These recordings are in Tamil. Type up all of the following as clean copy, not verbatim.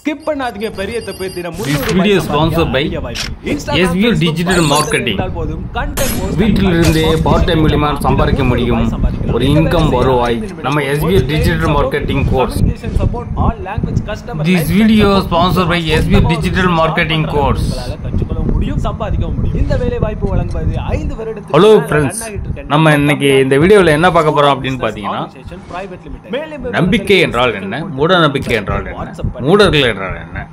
skip பண்ணாதீங்க பெரிய தப்பு தினம் This video is sponsored by SBU Digital Marketing. வீட்டிலிருந்தே பார்ட் டைம் மூலமா சம்பாதிக்க முடியும் ஒரு இன்கம் வருவாய் நம்ம SBU Digital Marketing course. This video is sponsored by SBU Digital Marketing course. இந்த வேலை வாய்ப்பு வழங்குவது 5 வருடத்துக்கு ஹலோ फ्रेंड्स நம்ம இன்னைக்கு இந்த வீடியோல என்ன பார்க்க போறோம் அப்படினு பாத்தீங்கன்னா நம்பிக்கை என்றால் என்ன மூட நம்பிக்கை என்றால் என்ன மூடர்கள் என்றால் என்ன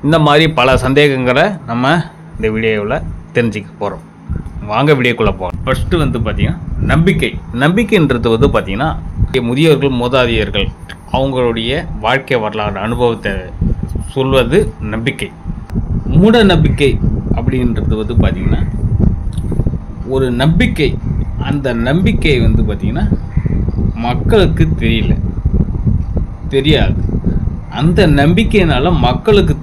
இந்த மாதிரி பல சந்தேகங்களை நம்ம இந்த வீடியோவில் தெரிஞ்சுக்க போகிறோம். வாங்க வீடியோக்குள்ளே போகிறோம். ஃபர்ஸ்ட் வந்து பார்த்தீங்கன்னா நம்பிக்கைன்றது வந்து பார்த்தீங்கன்னா முதியோர்கள் மூதாதையர்கள் அவங்களுடைய வாழ்க்கை வரலாறு அனுபவத்தை சொல்வது நம்பிக்கை. மூட நம்பிக்கை அப்படின்றது வந்து பார்த்தீங்கன்னா ஒரு நம்பிக்கை, அந்த நம்பிக்கை வந்து பார்த்தீங்கன்னா மக்களுக்கு தெரியாது, அந்த நம்பிக்கையினால மக்களுக்கு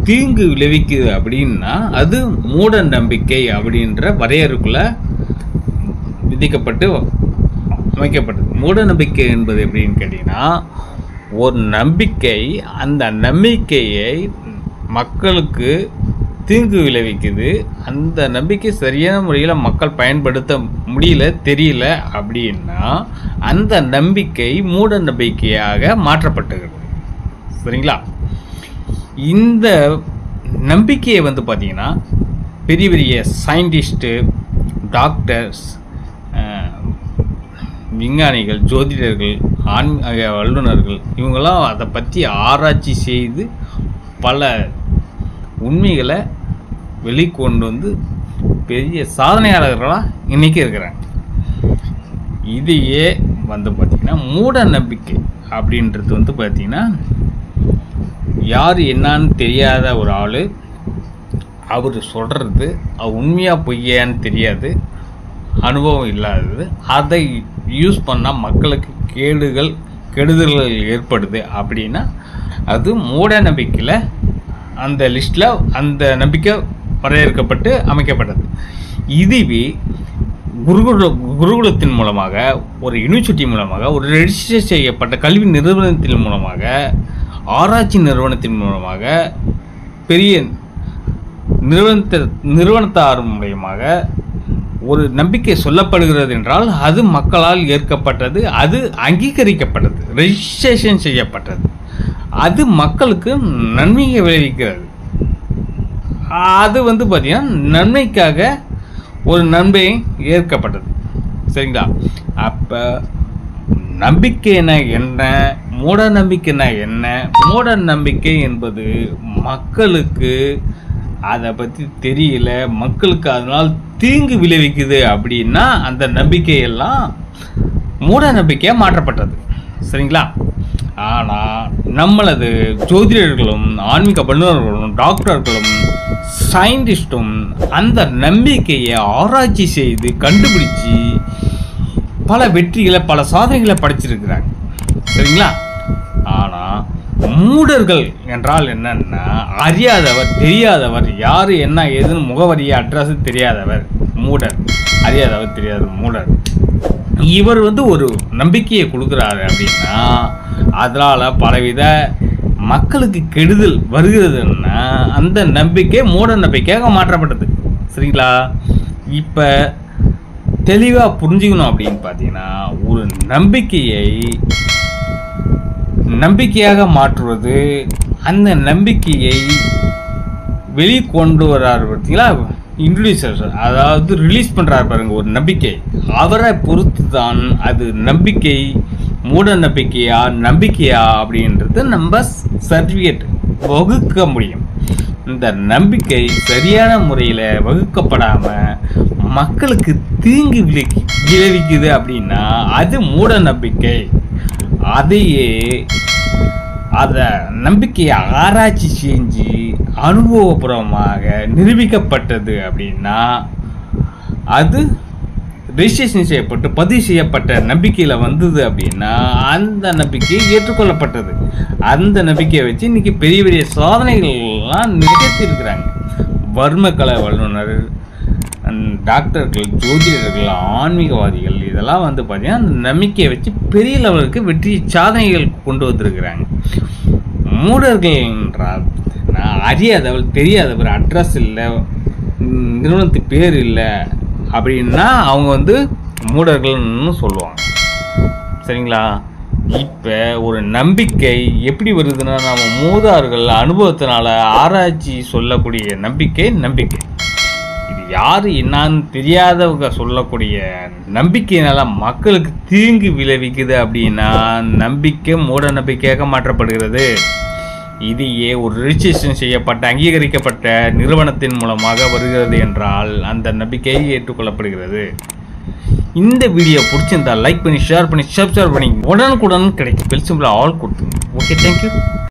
தீங்கு விளைவிக்குது அப்படின்னா அது மூட நம்பிக்கை அப்படின்ற வரையறுக்குள்ள விதிக்கப்பட்டு அமைக்கப்பட்டது. மூட நம்பிக்கை என்பது எப்படின்னு கேட்டீங்கன்னா ஒரு நம்பிக்கை, அந்த நம்பிக்கையை மக்களுக்கு தீங்கு விளைவிக்குது, அந்த நம்பிக்கை சரியான முறையில் மக்கள் பயன்படுத்த தெரியல அப்படின்னா அந்த நம்பிக்கை மூட நம்பிக்கையாக மாற்றப்பட்டுகிறது. சரிங்களா? இந்த நம்பிக்கையை வந்து பார்த்தீங்கன்னா பெரிய பெரிய சயின்டிஸ்ட்டு, டாக்டர்ஸ், விஞ்ஞானிகள், ஜோதிடர்கள், ஆன்மீக வல்லுநர்கள் இவங்கெல்லாம் அதை பற்றி ஆராய்ச்சி செய்து பல உண்மைகளை வெளிக்கொண்டு வந்து பெரிய சாதனையாளர்களாக இன்றைக்கி இருக்கிறாங்க. இதையே வந்து பார்த்திங்கன்னா மூட நம்பிக்கை அப்படின்றது வந்து பார்த்திங்கன்னா யார் என்னான்னு தெரியாத ஒரு ஆள், அவர் சொல்கிறது உண்மையாக பொய்யான்னு தெரியாது, அனுபவம் இல்லாதது, அதை யூஸ் பண்ணால் மக்களுக்கு கெடுதல்கள் ஏற்படுது அப்படின்னா அது மூட நம்பிக்கையில் அந்த லிஸ்ட்டில் அந்த நம்பிக்கை வரையறுக்கப்பட்டு அமைக்கப்பட்டது. இதுவே குருகுலத்தின் மூலமாக, ஒரு யூனிவர்சிட்டி மூலமாக, ஒரு ரெஜிஸ்டர் செய்யப்பட்ட கல்வி நிறுவனத்தின் மூலமாக, ஆராய்ச்சி நிறுவனத்தின் மூலமாக, பெரிய நிறுவனத்தார் மூலமாக ஒரு நம்பிக்கை சொல்லப்படுகிறது என்றால் அது மக்களால் ஏற்கப்பட்டது, அது அங்கீகரிக்கப்பட்டது, ரெஜிஸ்ட்ரேஷன் செய்யப்பட்டது, அது மக்களுக்கு நன்மையை விளைவிக்கிறது. அது வந்து பார்த்தீங்கன்னா நன்மைக்காக ஒரு நன்மை ஏற்கப்பட்டது. சரிங்களா? அப்போ நம்பிக்கைனா என்ன, மூட நம்பிக்கைனா என்ன? மூட நம்பிக்கை என்பது மக்களுக்கு அதை பற்றி தெரியல, மக்களுக்கு அதனால் தீங்கு விளைவிக்குது அப்படின்னா அந்த நம்பிக்கையெல்லாம் மூட நம்பிக்கையாக மாற்றப்பட்டது. சரிங்களா? ஆனால் நம்மளது ஜோதிடர்களும், ஆன்மீக வல்லுநர்களும், டாக்டர்களும், சயின்டிஸ்ட்டும் அந்த நம்பிக்கையை ஆராய்ச்சி செய்து கண்டுபிடிச்சி பல வெற்றிகளை, பல சாதனைகளை படைச்சிருக்கிறாங்க. சரிங்களா? ஆனால் மூடர்கள் என்றால் என்னன்னா அறியாதவர், தெரியாதவர், யார் என்ன ஏதுன்னு முகவரியை அட்ரஸ் தெரியாதவர் மூடர். அறியாதவர், தெரியாதவர் மூடர். இவர் வந்து ஒரு நம்பிக்கையை கொடுக்குறாரு அப்படின்னா அதனால் பலவித மக்களுக்கு கெடுதல் வருகிறதுன்னா அந்த நம்பிக்கை மூட நம்பிக்கையாக மாற்றப்பட்டது. சரிங்களா? இப்போ தெளிவாக புரிஞ்சுக்கணும் அப்படின்னு பார்த்தீங்கன்னா ஒரு நம்பிக்கையாக மாற்றுவது, அந்த நம்பிக்கையை வெளிக்கொண்டு வர்றாரு பார்த்தீங்களா, இன்ட்ரடியூசர், அதாவது ரிலீஸ் பண்ணுறாரு பாருங்க ஒரு நம்பிக்கை, அவரை பொறுத்து தான் அது நம்பிக்கை மூட நம்பிக்கையா அப்படின்றது நம்ம சர்டிஃபிகேட் வகுக்க முடியும். இந்த நம்பிக்கை சரியான முறையில் வகுக்கப்படாமல் மக்களுக்கு தீங்கு விளைவிக்குது அப்படின்னா அது மூட நம்பிக்கை. அதையே அதை நம்பிக்கையை ஆராய்ச்சி செஞ்சு அனுபவபூர்வமாக நிரூபிக்கப்பட்டது அப்படின்னா அது ரெஜிஸ்ட்ரேஷன் செய்யப்பட்டு பதிவு செய்யப்பட்ட நம்பிக்கையில் வந்தது அப்படின்னா அந்த நம்பிக்கை ஏற்றுக்கொள்ளப்பட்டது. அந்த நம்பிக்கையை வச்சு இன்றைக்கி பெரிய பெரிய சாதனைகள்லாம் நிகழ்த்தியிருக்கிறாங்க. வர்மக்கலை வல்லுநர், டாக்டர்கள், ஜோதிடர்கள், ஆன்மீகவாதிகள் இதெல்லாம் வந்து பார்த்தீங்கன்னா அந்த நம்பிக்கையை வச்சு பெரிய லெவலுக்கு வெற்றி சாதனைகள் கொண்டு வந்திருக்கிறாங்க. மூடர்கள் என்றால் அறியாதவர், தெரியாதவர், அட்ரஸ் இல்லை, நிறுவனத்துக்கு பேர் இல்லை அப்படின்னா அவங்க வந்து மூடர்கள்னு சொல்லுவாங்க. சரிங்களா? இப்போ ஒரு நம்பிக்கை எப்படி வருதுன்னா, நம்ம மூதார்கள் அனுபவத்தினால ஆராய்ச்சி சொல்லக்கூடிய நம்பிக்கை. இது யார் என்னான்னு தெரியாதவங்க சொல்லக்கூடிய நம்பிக்கையினால மக்களுக்கு தீங்கு விளைவிக்குது அப்படின்னா நம்பிக்கை மூட நம்பிக்கையாக மாற்றப்படுகிறது. இதையே ஒரு ரிஜிஸ்ட்ரேஷன் செய்யப்பட்ட அங்கீகரிக்கப்பட்ட நிறுவனத்தின் மூலமாக வருகிறது என்றால் அந்த நம்பிக்கை ஏற்றுக்கொள்ளப்படுகிறது. இந்த வீடியோ பிடிச்சிருந்தா லைக் பண்ணி, ஷேர் பண்ணி, சப்ஸ்கிரைப் பண்ணி உடனுக்குடன் கிடைக்கும் பெல் சிம்பிள் ஆல் கொடுத்துங்க. Okay, thank you.